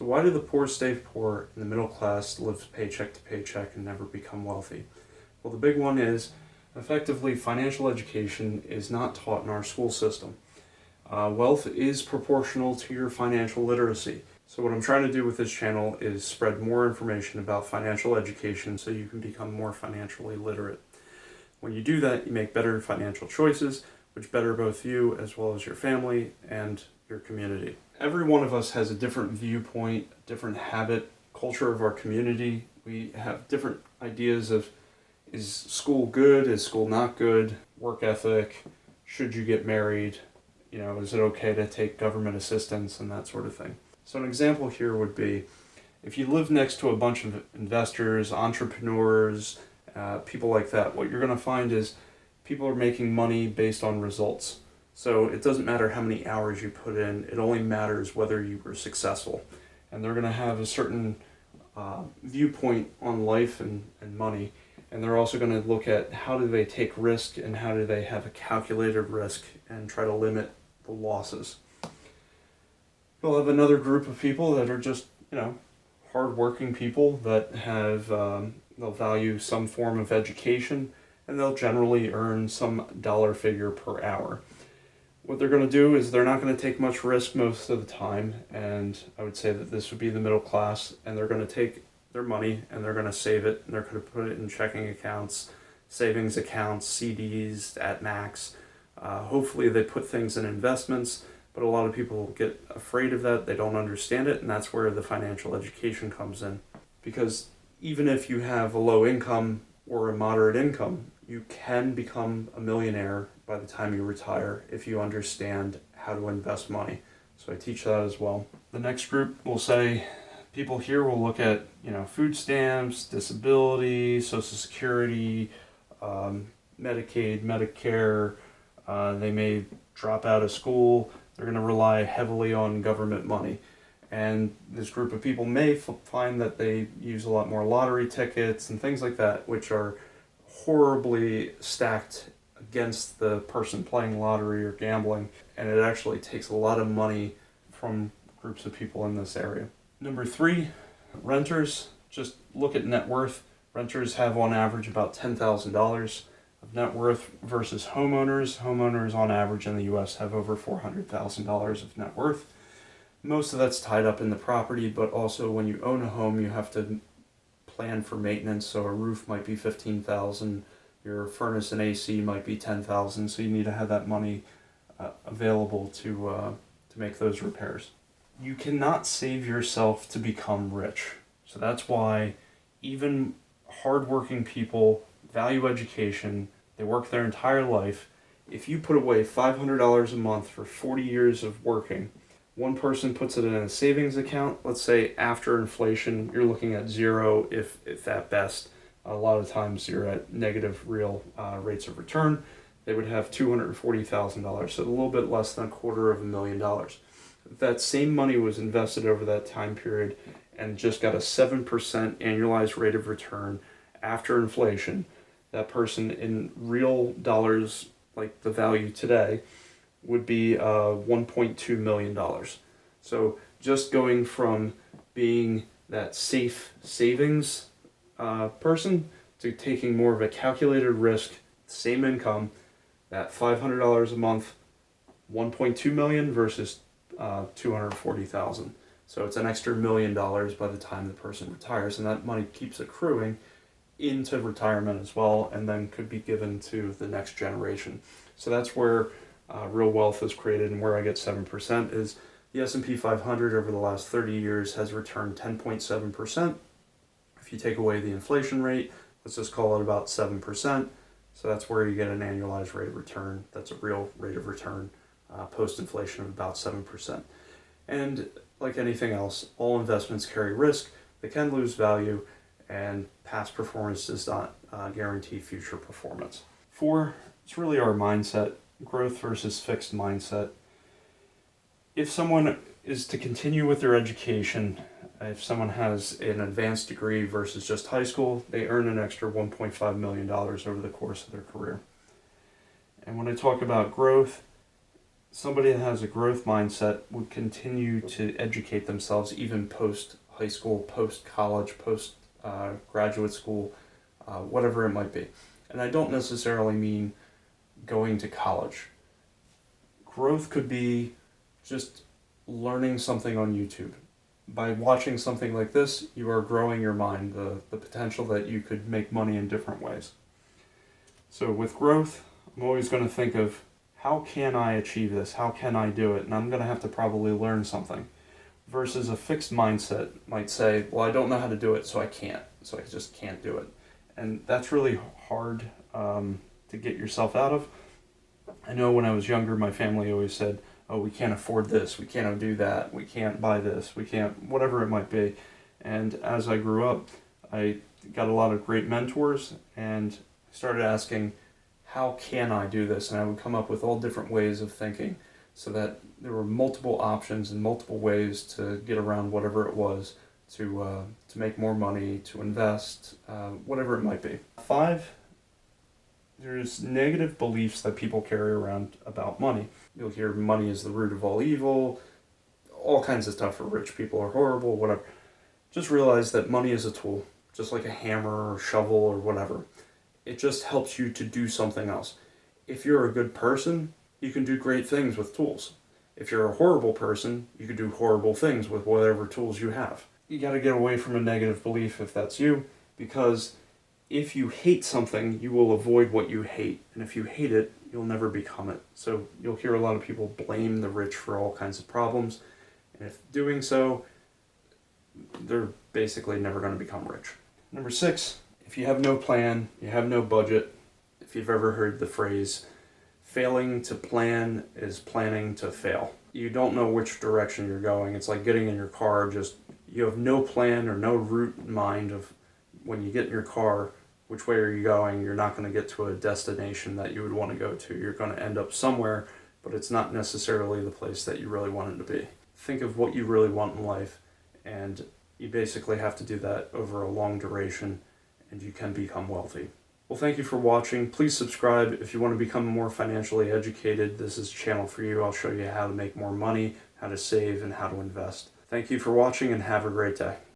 So why do the poor stay poor and the middle class live paycheck to paycheck and never become wealthy? Well, the big one is effectively financial education is not taught in our school system. Wealth is proportional to your financial literacy. So what I'm trying to do with this channel is spread more information about financial education so you can become more financially literate. When you do that, you make better financial choices, which better both you as well as your family and your community. Every one of us has a different viewpoint, a different habit, culture of our community. We have different ideas of, is school good, is school not good, work ethic, should you get married, is it okay to take government assistance and that sort of thing. So an example here would be, if you live next to a bunch of investors, entrepreneurs, people like that, what you're going to find is people are making money based on results. So it doesn't matter how many hours you put in, it only matters whether you were successful. And they're going to have a certain viewpoint on life and money. And they're also going to look at how do they take risk and how do they have a calculated risk and try to limit the losses. You'll have another group of people that are just, hardworking people that have, they'll value some form of education and they'll generally earn some dollar figure per hour. What they're going to do is they're not going to take much risk most of the time, and I would say that this would be the middle class, and they're going to take their money and they're going to save it and they're going to put it in checking accounts, savings accounts, CDs at max. Hopefully they put things in investments, but a lot of people get afraid of that. They don't understand it, and that's where the financial education comes in. Because even if you have a low income or a moderate income, you can become a millionaire by the time you retire if you understand how to invest money. So I teach that as well. The next group will say, people here will look at, food stamps, disability, Social Security, Medicaid, Medicare. They may drop out of school. They're going to rely heavily on government money. And this group of people may find that they use a lot more lottery tickets and things like that, which are horribly stacked against the person playing lottery or gambling. And it actually takes a lot of money from groups of people in this area. Number 3, renters. Just look at net worth. Renters have on average about $10,000 of net worth versus homeowners. Homeowners on average in the US have over $400,000 of net worth. Most of that's tied up in the property, but also when you own a home, you have to plan for maintenance. So a roof might be $15,000, your furnace and AC might be $10,000. So you need to have that money available to make those repairs. You cannot save yourself to become rich. So that's why even hardworking people value education. They work their entire life. If you put away $500 a month for 40 years of working, one person puts it in a savings account. Let's say after inflation, you're looking at zero, if at best. A lot of times you're at negative real rates of return. They would have $240,000, so a little bit less than $250,000. If that same money was invested over that time period and just got a 7% annualized rate of return after inflation, that person in real dollars, like the value today, would be $1.2 million. So just going from being that safe savings person to taking more of a calculated risk, same income, that $500 a month, $1.2 million versus $240,000. So it's an extra $1 million by the time the person retires, and that money keeps accruing into retirement as well, and then could be given to the next generation. So that's where real wealth is created, and where I get 7% is the S&P 500 over the last 30 years has returned 10.7%. If you take away the inflation rate, let's just call it about 7%. So that's where you get an annualized rate of return. That's a real rate of return post-inflation of about 7%. And like anything else, all investments carry risk. They can lose value, and past performance does not guarantee future performance. 4, it's really our mindset, growth versus fixed mindset. If someone is to continue with their education, if someone has an advanced degree versus just high school, they earn an extra $1.5 million over the course of their career. And when I talk about growth, Somebody that has a growth mindset would continue to educate themselves even post high school, post college, post graduate school, whatever it might be. And I don't necessarily mean going to college. Growth could be just learning something on YouTube. By watching something like this, you are growing your mind, the potential that you could make money in different ways. So with growth, I'm always going to think of, how can I achieve this? How can I do it? And I'm going to have to probably learn something. Versus a fixed mindset might say, well, I don't know how to do it, so I can't. So I just can't do it. And that's really hard to get yourself out of. I know when I was younger, my family always said, oh, we can't afford this, we can't do that, we can't buy this, we can't, whatever it might be. And as I grew up, I got a lot of great mentors and started asking, how can I do this? And I would come up with all different ways of thinking so that there were multiple options and multiple ways to get around whatever it was to make more money, to invest, whatever it might be. 5, there's negative beliefs that people carry around about money. You'll hear money is the root of all evil, all kinds of stuff, or rich people are horrible, whatever. Just realize that money is a tool, just like a hammer or shovel or whatever. It just helps you to do something else. If you're a good person, you can do great things with tools. If you're a horrible person, you can do horrible things with whatever tools you have. You got to get away from a negative belief if that's you, because if you hate something, you will avoid what you hate. And if you hate it, you'll never become it. So you'll hear a lot of people blame the rich for all kinds of problems. And if doing so, they're basically never going to become rich. Number 6, if you have no plan, you have no budget, if you've ever heard the phrase, failing to plan is planning to fail. You don't know which direction you're going. It's like getting in your car, just you have no plan or no route in mind of when you get in your car, which way are you going? You're not going to get to a destination that you would want to go to. You're going to end up somewhere, but it's not necessarily the place that you really wanted to be. Think of what you really want in life, and you basically have to do that over a long duration, and you can become wealthy. Well, thank you for watching. Please subscribe if you want to become more financially educated. This is a channel for you. I'll show you how to make more money, how to save, and how to invest. Thank you for watching, and have a great day.